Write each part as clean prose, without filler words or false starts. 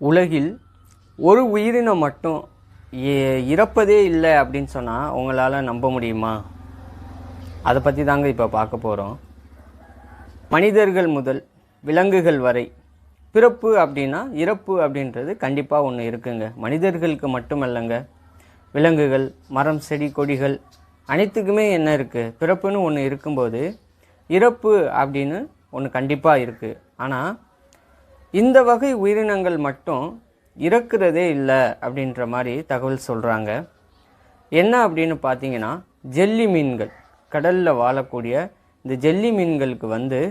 உலகில் ஒரு உயிரினம் மட்டும் இறப்பதே இல்லை அப்படின்னு சொன்னால் உங்களால் நம்ப முடியுமா? அதை பற்றி தாங்க இப்போ பார்க்க போகிறோம். மனிதர்கள் முதல் விலங்குகள் வரை பிறப்பு அப்படின்னா இறப்பு அப்படின்றது கண்டிப்பாக ஒன்று இருக்குங்க. மனிதர்களுக்கு மட்டுமல்லங்க, விலங்குகள், மரம், செடி, கொடிகள் அனைத்துக்குமே என்ன இருக்குது? பிறப்புன்னு ஒன்று இருக்கும்போது இறப்பு அப்படின்னு ஒன்று கண்டிப்பாக இருக்குது. ஆனால் இந்த வகை உயிரினங்கள் மட்டும் இறக்குறதே இல்லை அப்படின்ற மாதிரி தகவல் சொல்கிறாங்க. என்ன அப்படின்னு பார்த்தீங்கன்னா, ஜெல்லி மீன்கள், கடலில் வாழக்கூடிய இந்த ஜெல்லி மீன்களுக்கு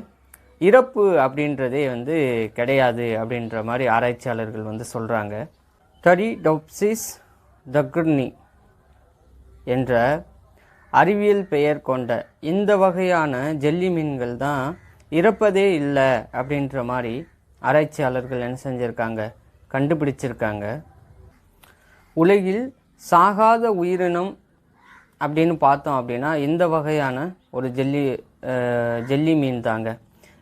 இறப்பு அப்படின்றதே கிடையாது அப்படின்ற மாதிரி ஆராய்ச்சியாளர்கள் சொல்கிறாங்க. டரிடோப்சிஸ் டக்ர்னி என்ற அறிவியல் பெயர் கொண்ட இந்த வகையான ஜெல்லி மீன்கள் தான் இறப்பதே இல்லை அப்படின்ற மாதிரி ஆராய்ச்சியாளர்கள் என்ன செஞ்சுருக்காங்க, கண்டுபிடிச்சிருக்காங்க. உலகில் சாகாத உயிரினம் அப்படின்னு பார்த்தோம் அப்படின்னா இந்த வகையான ஒரு ஜெல்லி மீன் தாங்க.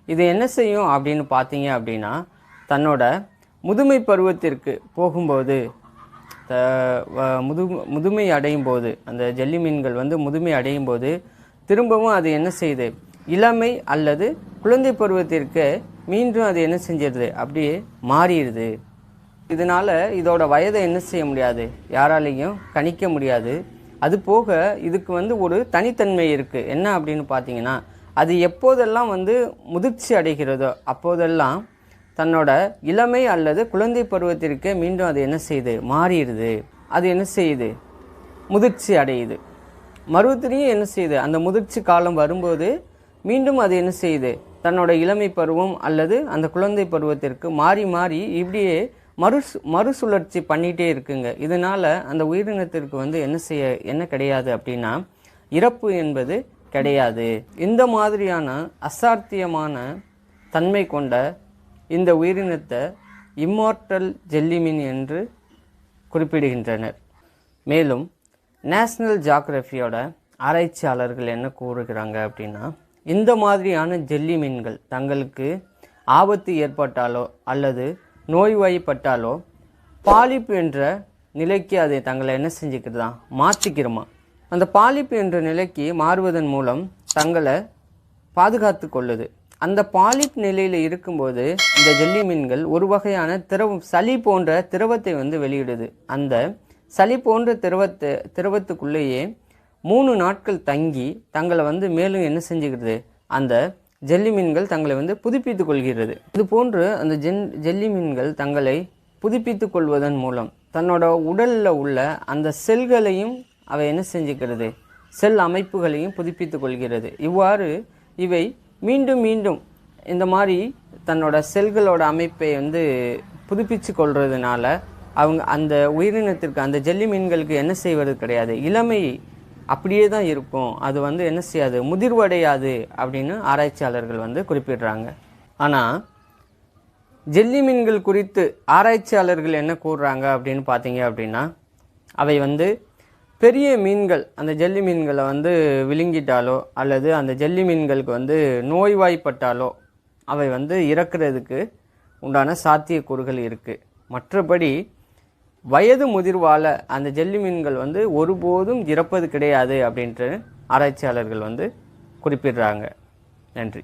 இது என்ன செய்யும் அப்படின்னு பார்த்தீங்க அப்படின்னா, தன்னோட முதுமை பருவத்திற்கு போகும்போது, முதுமை அடையும் போது, அந்த ஜெல்லி மீன்கள் முதுமை அடையும் போது திரும்பவும் அது என்ன செய்யுது, இளமை அல்லது குழந்தை பருவத்திற்கு மீண்டும் அது என்ன செஞ்சிடுது, அப்படியே மாறிடுது. இதனால் இதோட வயதை என்ன செய்ய முடியாது, யாராலையும் கணிக்க முடியாது. அது போக இதுக்கு ஒரு தனித்தன்மை இருக்குது. என்ன அப்படின்னு பார்த்தீங்கன்னா, அது எப்போதெல்லாம் முதிர்ச்சி அடைகிறதோ அப்போதெல்லாம் தன்னோட இளமை அல்லது குழந்தை பருவத்திற்கு மீண்டும் அது என்ன செய்யுது, மாறிடுது. அது என்ன செய்யுது, முதிர்ச்சி அடையுது. மறுபடியும் என்ன செய்யுது, அந்த முதிர்ச்சி காலம் வரும்போது மீண்டும் அது என்ன செய்யுது, தன்னோட இளமை பருவம் அல்லது அந்த குழந்தை பருவத்திற்கு மாறி மாறி இப்படியே மறுசுழற்சி பண்ணிகிட்டே இருக்குங்க. இதனால் அந்த உயிரினத்திற்கு என்ன கிடையாது அப்படின்னா, இறப்பு என்பது கிடையாது. இந்த மாதிரியான அசாத்தியமான தன்மை கொண்ட இந்த உயிரினத்தை இம்மார்டல் ஜெல்லிமீன் என்று குறிப்பிடுகின்றனர். மேலும் நேஷ்னல் ஜியோகிராஃபியோட ஆராய்ச்சியாளர்கள் என்ன கூறுகிறாங்க அப்படின்னா, இந்த மாதிரியான ஜெல்லி மீன்கள் தங்களுக்கு ஆபத்து ஏற்பட்டாலோ அல்லது நோய்வாய்ப்பட்டாலோ பாலிப் என்ற நிலைக்கு அதை தங்களை என்ன செஞ்சுக்கிறதா, மாற்றிக்கிறோமா. அந்த பாலிப் என்ற நிலைக்கு மாறுவதன் மூலம் தங்களை பாதுகாத்து கொள்ளுது. அந்த பாலிப் நிலையில் இருக்கும்போது இந்த ஜெல்லி மீன்கள் ஒரு வகையான சளி போன்ற திரவத்தை வெளியிடுது. அந்த சளி போன்ற திரவத்துக்குள்ளேயே 3 நாட்கள் தங்கி தங்களை மேலும் என்ன செஞ்சுக்கிறது, அந்த ஜெல்லி மீன்கள் தங்களை புதுப்பித்து கொள்கிறது. இது போன்று அந்த ஜெல்லி மீன்கள் தங்களை புதுப்பித்து கொள்வதன் மூலம் தன்னோட உடலில் உள்ள அந்த செல்களையும் அவை என்ன செஞ்சுக்கிறது, செல் அமைப்புகளையும் புதுப்பித்து கொள்கிறது. இவ்வாறு இவை மீண்டும் மீண்டும் இந்த மாதிரி தன்னோட செல்களோட அமைப்பை புதுப்பிச்சு கொள்றதுனால அவங்க அந்த உயிரினத்திற்கு, அந்த ஜெல்லி மீன்களுக்கு என்ன செய்வது கிடையாது, இளமை அப்படியே தான் இருக்கும். அது என்ன செய்யாது, முதிர்வடையாது அப்படின்னு ஆராய்ச்சியாளர்கள் குறிப்பிடுறாங்க. ஆனால் ஜெல்லி மீன்கள் குறித்து ஆராய்ச்சியாளர்கள் என்ன கூறுறாங்க அப்படின்னு பார்த்தீங்க அப்படின்னா, அவை பெரிய மீன்கள் அந்த ஜெல்லி மீன்களை விழுங்கிட்டாலோ அல்லது அந்த ஜெல்லி மீன்களுக்கு நோய்வாய்ப்பட்டாலோ அவை இறக்குறதுக்கு உண்டான சாத்தியக்கூறுகள் இருக்குது. மற்றபடி வயது முதிர்வால் அந்த ஜெல்லி மீன்கள் ஒருபோதும் இறப்பது கிடையாது அப்படின்ட்டு ஆராய்ச்சியாளர்கள் குறிப்பிடுறாங்க. நன்றி.